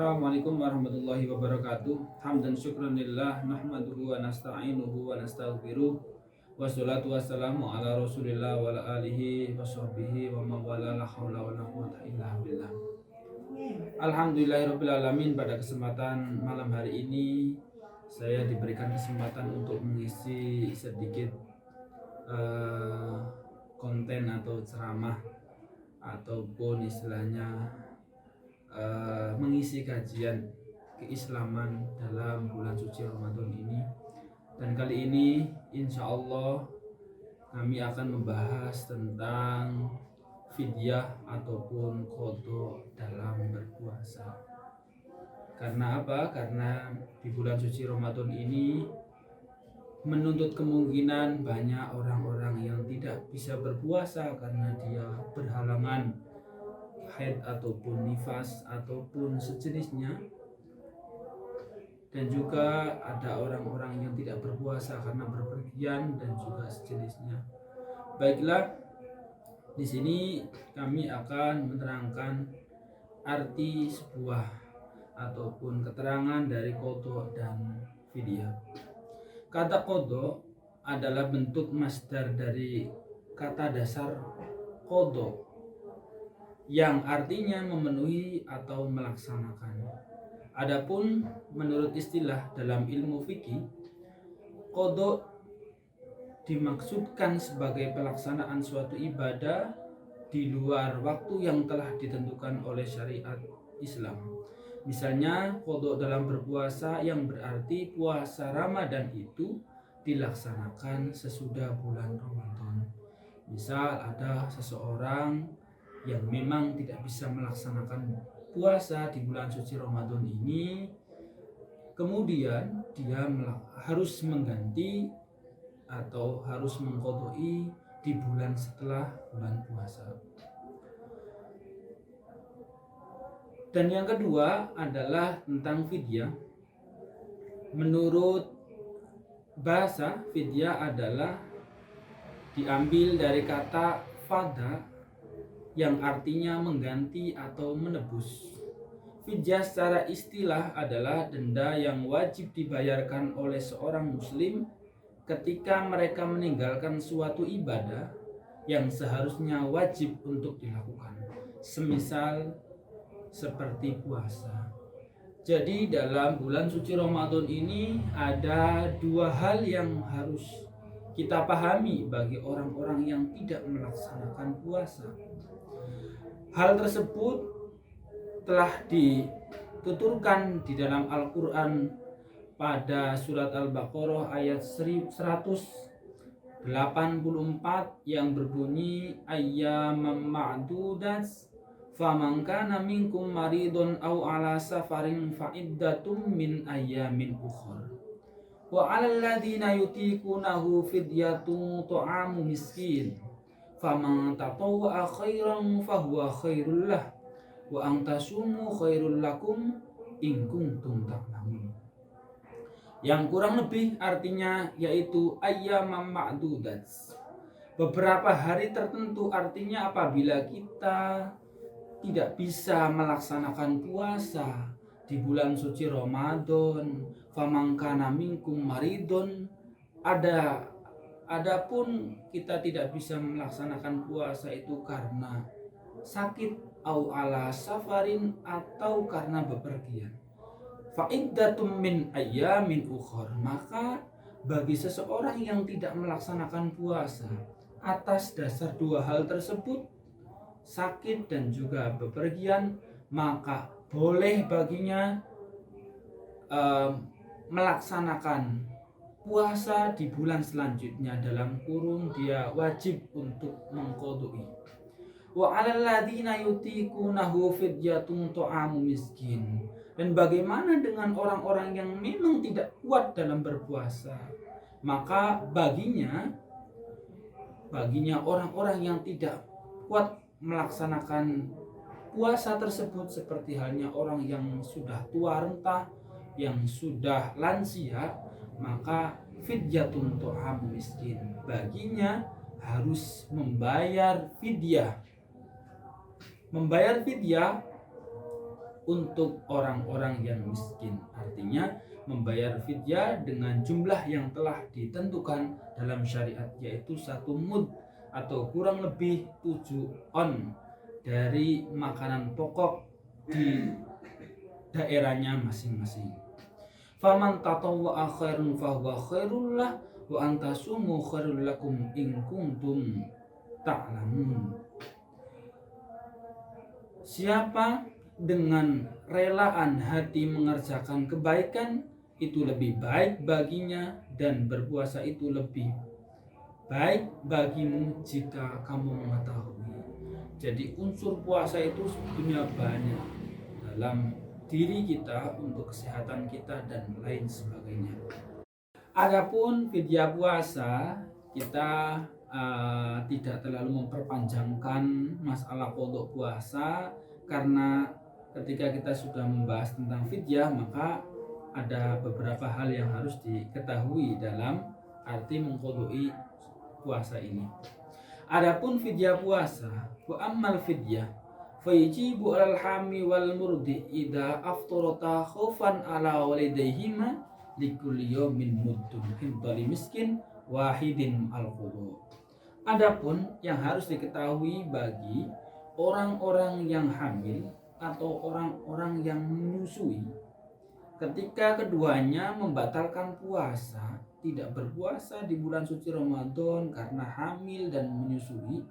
Assalamualaikum warahmatullahi wabarakatuh. Hamdan syukran lillah nahmaduhu wa nasta'inuhu wa nastaghfiruh. Wassalatu wassalamu ala Rasulillah wa ala alihi wa sahbihi wa mawala la haula wa la quwwata illa billah. Alhamdulillahirabbil alamin. Pada kesempatan malam hari ini saya diberikan kesempatan untuk mengisi sedikit konten atau ceramah ataupun istilahnya mengisi kajian keislaman dalam bulan suci Ramadan ini. Dan kali ini insya Allah kami akan membahas tentang fidyah ataupun qadha dalam berpuasa. Karena apa? Karena di bulan suci Ramadan ini menuntut kemungkinan banyak orang-orang yang tidak bisa berpuasa karena dia berhalangan haid ataupun nifas ataupun sejenisnya, dan juga ada orang-orang yang tidak berpuasa karena berpergian dan juga sejenisnya. Baiklah, di sini kami akan menerangkan arti sebuah ataupun keterangan dari qadha dan fidyah. Kata qadha adalah bentuk masdar dari kata dasar qadha yang artinya memenuhi atau melaksanakan. Adapun menurut istilah dalam ilmu fikih, qadha dimaksudkan sebagai pelaksanaan suatu ibadah di luar waktu yang telah ditentukan oleh syariat Islam. Misalnya qadha dalam berpuasa yang berarti puasa Ramadan itu dilaksanakan sesudah bulan Ramadan. Misal ada seseorang yang memang tidak bisa melaksanakan puasa di bulan suci Ramadan ini, kemudian dia harus mengganti atau harus mengqadai di bulan setelah bulan puasa. Dan yang kedua adalah tentang fidyah. Menurut bahasa, fidyah adalah diambil dari kata fada yang artinya mengganti atau menebus. Fidyah secara istilah adalah denda yang wajib dibayarkan oleh seorang muslim ketika mereka meninggalkan suatu ibadah yang seharusnya wajib untuk dilakukan, semisal seperti puasa. Jadi dalam bulan suci Ramadan ini ada dua hal yang harus kita pahami bagi orang-orang yang tidak melaksanakan puasa. Hal tersebut telah dituturkan di dalam Al-Quran pada surat Al-Baqarah ayat 184 yang berbunyi ayyamam ma'dudat faman kana minkum maridun aw ala safarin fa'iddatum min ayyamin ukhra wa 'alal ladzina yutiqunahu fidyatun ta'amu miskin faman tatawwa'a khairan fahuwa khairul lah wa an tasumu khairul lakum in kuntum ta'lamun. Yang kurang lebih artinya yaitu ayyamam ma'dudat, beberapa hari tertentu. Artinya apabila kita tidak bisa melaksanakan puasa di bulan suci Ramadan, faman kana minkum maridun, adapun kita tidak bisa melaksanakan puasa itu karena sakit, au ala safarin, atau karena bepergian, fa'iddatum min ayyamin ukhra, maka bagi seseorang yang tidak melaksanakan puasa atas dasar dua hal tersebut, sakit dan juga bepergian, maka boleh baginya melaksanakan puasa di bulan selanjutnya, dalam kurung dia wajib untuk mengqadai. Wa 'alal ladzina yutiqunahu fidyatun ta'amu miskin. Dan bagaimana dengan orang-orang yang memang tidak kuat dalam berpuasa? Maka baginya orang-orang yang tidak kuat melaksanakan puasa tersebut, seperti halnya orang yang sudah tua renta, yang sudah lansia, maka fidyatun ta'amu miskin, baginya harus membayar fidyah. Membayar fidyah untuk orang-orang yang miskin. Artinya membayar fidyah dengan jumlah yang telah ditentukan dalam syariat, yaitu 1 mud atau kurang lebih 7 on dari makanan pokok di daerahnya masing-masing. Faman tatawwa'a khairun fahuwa khairul lah wa antasumu khairul lakum in kuntum ta'lamun. Siapa dengan relaan hati mengerjakan kebaikan, itu lebih baik baginya, dan berpuasa itu lebih baik bagimu jika kamu mengetahui. Jadi unsur puasa itu sebetulnya banyak dalam diri kita, untuk kesehatan kita dan lain sebagainya. Adapun fidyah puasa, kita tidak terlalu memperpanjangkan masalah qadha puasa, karena ketika kita sudah membahas tentang fidyah, maka ada beberapa hal yang harus diketahui dalam arti mengqadha'i puasa ini. Adapun fidyah puasa, wa ammal fidyah fayajibu alal hami wal murdi idza aftarata khaufan ala walidayhima likulli yawmin muddun hintali miskin wahidin al-qudha. Adapun yang harus diketahui bagi orang-orang yang hamil atau orang-orang yang menyusui, ketika keduanya membatalkan puasa, tidak berpuasa di bulan suci Ramadan karena hamil dan menyusui,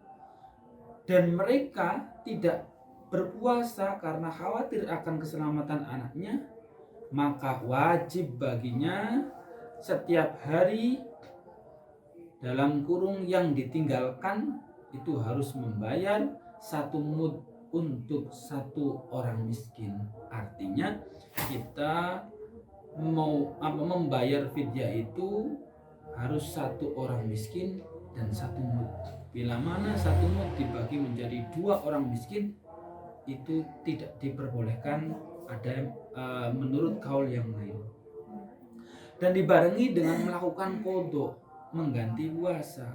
dan mereka tidak berpuasa karena khawatir akan keselamatan anaknya, maka wajib baginya setiap hari dalam kurung yang ditinggalkan itu harus membayar 1 mud untuk 1 orang miskin. Artinya kita mau membayar fidyah itu harus 1 orang miskin dan 1 mud. Bila mana 1 mud dibagi menjadi 2 orang miskin, itu tidak diperbolehkan, ada menurut kaul yang lain. Dan dibarengi dengan melakukan qadha, mengganti puasa.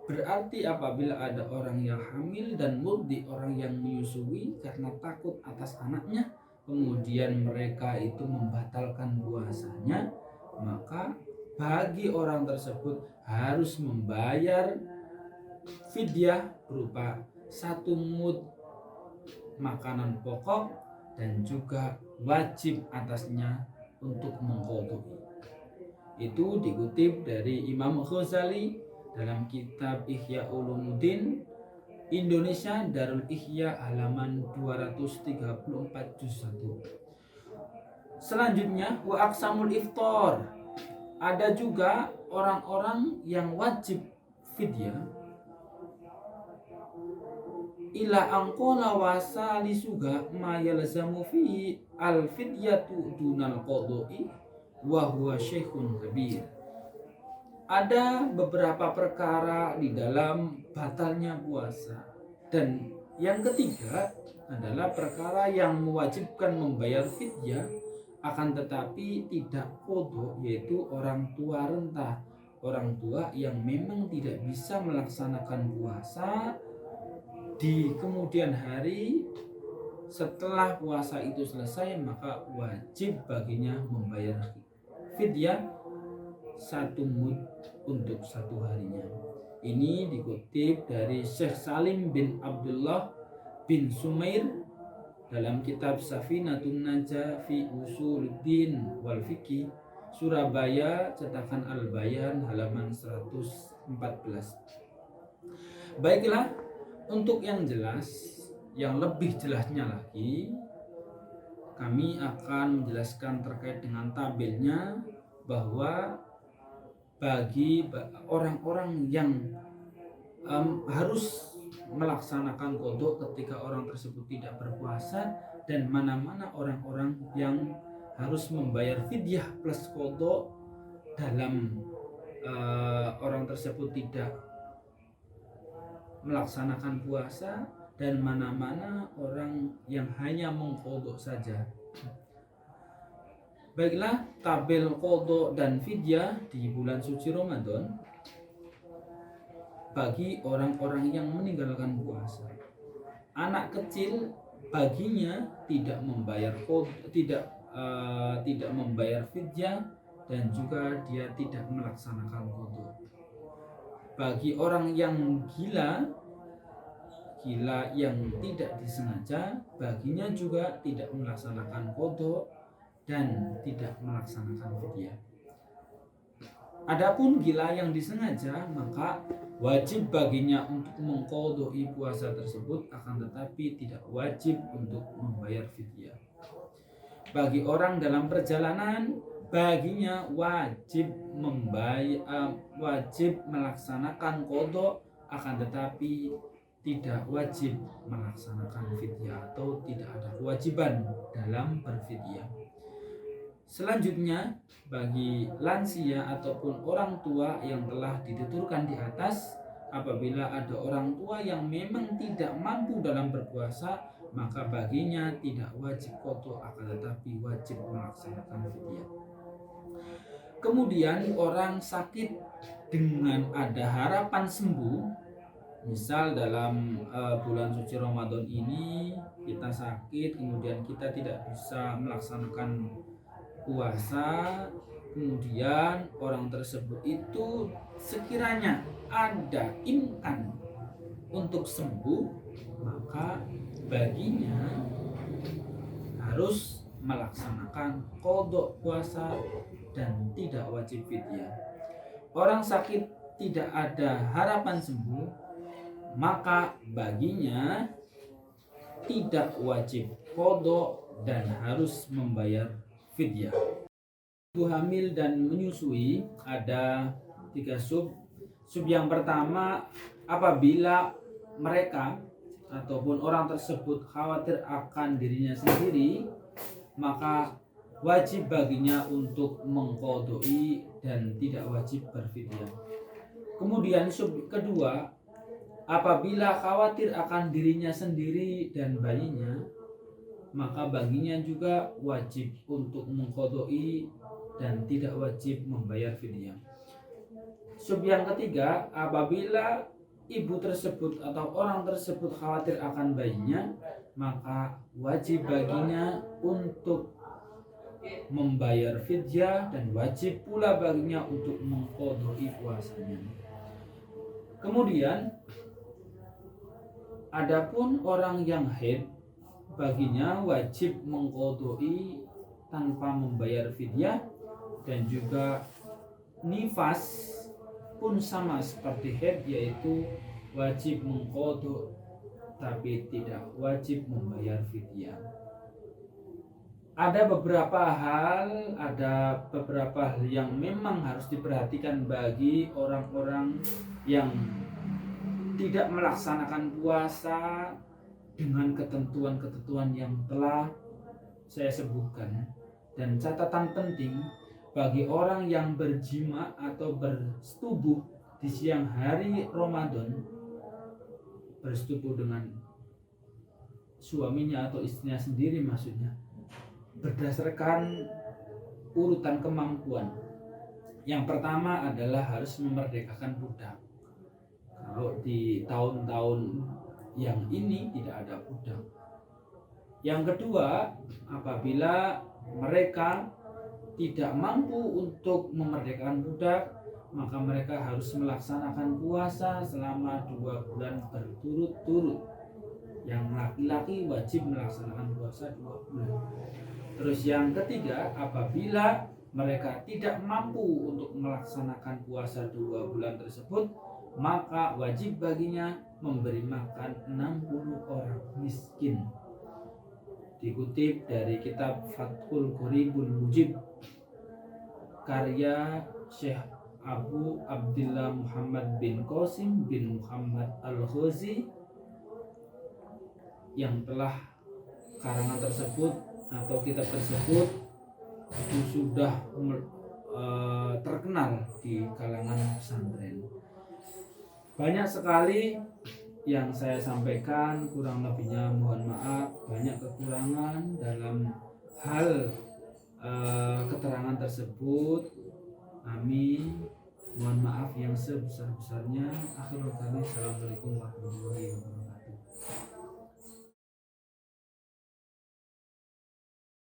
Berarti apabila ada orang yang hamil dan murdi, orang yang menyusui karena takut atas anaknya, kemudian mereka itu membatalkan puasanya, maka bagi orang tersebut harus membayar fidyah berupa 1 mud makanan pokok, dan juga wajib atasnya untuk mengqadha. Itu dikutip dari Imam Ghazali dalam kitab Ihya Ulumuddin Indonesia Darul Ihya halaman 234 juz 1. Selanjutnya wa aqsamul iftar. Ada juga orang-orang yang wajib fidyah ila angkola wasali suga ma yalzamu fi al fidyatu dunal qadha'i wa huwa syekhun kabir. Ada beberapa perkara di dalam batalnya puasa, dan yang ketiga adalah perkara yang mewajibkan membayar fidyah akan tetapi tidak qadha, yaitu orang tua renta, orang tua yang memang tidak bisa melaksanakan puasa di kemudian hari setelah puasa itu selesai, maka wajib baginya membayar fidyah 1 mud untuk 1 harinya. Ini dikutip dari Syekh Salim bin Abdullah bin Sumair dalam kitab Safinatun Najah fi Usuluddin wal Fiqh, Surabaya, cetakan Al-Bayan halaman 114. Baiklah, untuk yang jelas, yang lebih jelasnya lagi, kami akan menjelaskan terkait dengan tabelnya, bahwa bagi orang-orang yang harus melaksanakan qadha ketika orang tersebut tidak berpuasa, dan mana-mana orang-orang yang harus membayar fidyah plus qadha dalam orang tersebut tidak melaksanakan puasa, dan mana-mana orang yang hanya mengqadha saja. Baiklah, tabel qadha dan fidyah di bulan suci Ramadan bagi orang-orang yang meninggalkan puasa. Anak kecil baginya tidak membayar tidak membayar fidyah, dan juga dia tidak melaksanakan qada. Bagi orang yang gila yang tidak disengaja, baginya juga tidak melaksanakan qada dan tidak melaksanakan fidyah. Adapun gila yang disengaja, maka wajib baginya untuk mengqadai puasa tersebut, akan tetapi tidak wajib untuk membayar fidyah. Bagi orang dalam perjalanan, baginya wajib wajib melaksanakan qada, akan tetapi tidak wajib melaksanakan fidyah atau tidak ada kewajiban dalam berfidyah. Selanjutnya, bagi lansia ataupun orang tua yang telah dituturkan di atas, apabila ada orang tua yang memang tidak mampu dalam berpuasa, maka baginya tidak wajib qada, akan tetapi wajib melaksanakan fidyah. Kemudian orang sakit dengan ada harapan sembuh, misal dalam bulan suci Ramadan ini kita sakit, kemudian kita tidak bisa melaksanakan puasa, kemudian orang tersebut itu sekiranya ada imkan untuk sembuh, maka baginya harus melaksanakan qada puasa dan tidak wajib fidyah. Orang sakit tidak ada harapan sembuh, maka baginya tidak wajib qada dan harus membayar fidyah. Ibu hamil dan menyusui ada 3 sub. Sub yang pertama, apabila mereka ataupun orang tersebut khawatir akan dirinya sendiri, maka wajib baginya untuk mengqadai dan tidak wajib berfidyah. Kemudian sub kedua, apabila khawatir akan dirinya sendiri dan bayinya, maka baginya juga wajib untuk mengqadai dan tidak wajib membayar fidyah. Sub yang ketiga, apabila ibu tersebut atau orang tersebut khawatir akan bayinya, maka wajib baginya untuk membayar fidyah dan wajib pula baginya untuk mengqadai puasanya. Kemudian adapun orang yang haid, baginya wajib mengqadai tanpa membayar fidyah, dan juga nifas pun sama seperti haid, yaitu wajib mengqadai tapi tidak wajib membayar fidyah. Ada beberapa hal yang memang harus diperhatikan bagi orang-orang yang tidak melaksanakan puasa dengan ketentuan-ketentuan yang telah saya sebutkan. Dan catatan penting bagi orang yang berjima atau bersetubuh di siang hari Ramadan, bersetubuh dengan suaminya atau istrinya sendiri maksudnya, berdasarkan urutan kemampuan. Yang pertama adalah harus memerdekakan budak. Kalau di tahun-tahun yang ini tidak ada budak. Yang kedua, apabila mereka tidak mampu untuk memerdekakan budak, maka mereka harus melaksanakan puasa selama 2 bulan berturut-turut. Yang laki-laki wajib melaksanakan puasa 2 bulan. Terus yang ketiga, apabila mereka tidak mampu untuk melaksanakan puasa 2 bulan tersebut, maka wajib baginya memberi makan 60 orang miskin. Dikutip dari kitab Fathul Qoribul Mujib karya Syekh Abu Abdillah Muhammad bin Qasim bin Muhammad Al-Ghazi, yang telah karangan tersebut atau kitab tersebut itu sudah terkenal di kalangan pesantren. Banyak sekali yang saya sampaikan, kurang lebihnya mohon maaf. Banyak kekurangan dalam hal keterangan tersebut. Amin. Mohon maaf yang sebesar-besarnya. Akhirul kalim. Assalamualaikum warahmatullahi wabarakatuh.